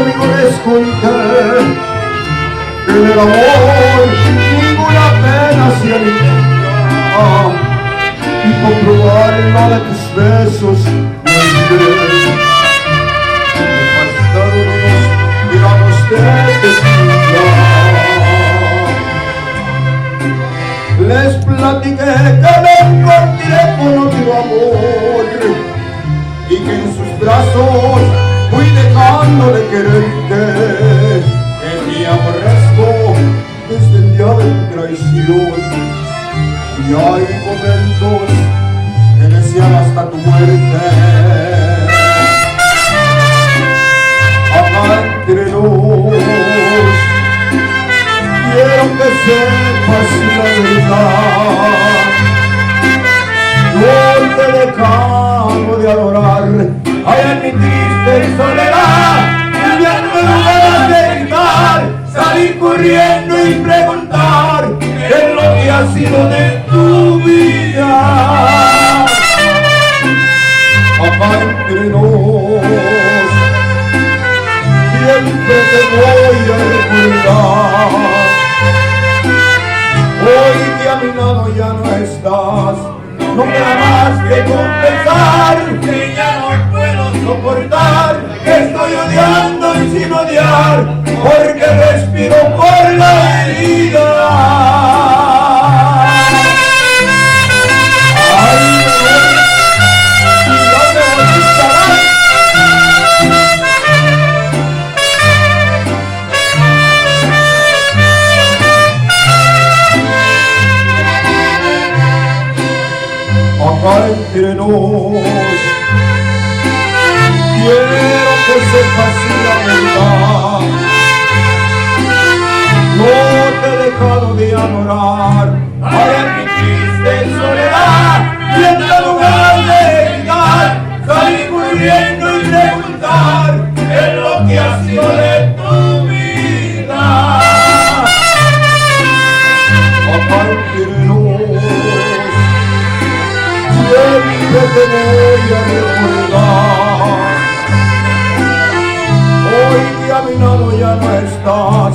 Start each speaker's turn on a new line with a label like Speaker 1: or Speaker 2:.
Speaker 1: amigo les conté que en el amor ninguna pena se alimenta, y por probarla de tus besos me olvidé. Me faltaron unos gramos de tequila. Les platiqué que me encontré con otro amor y que en sus brazos fui dejando de quererte, que me aborrezco desde el día de tu traición. Y hay momentos que desean hasta tu muerte. Acá entre nos quiero que sepas la verdad. No te he dejado de adorar, allá en mi triste soledad, cambiando lugar de gritar, salir corriendo y preguntar qué es lo que ha sido de tu vida. Acá entre nos siempre te voy a recordar. Hoy que a mi lado ya no estás, no queda más que confesar que ya no puedo soportar, que estoy odiando y sin odiar, porque respiro por la herida. Ay, ¿y dónde estarás? Acá entre nos quiero que sepas la verdad. No te he dejado de adorar, ahora en mi triste soledad, y en lugar de gritar, salir corriendo y preguntar qué es lo que ha sido de tu vida. Acá entre nos siempre te voy a recordar. Hoy que a mi lado ya no estás,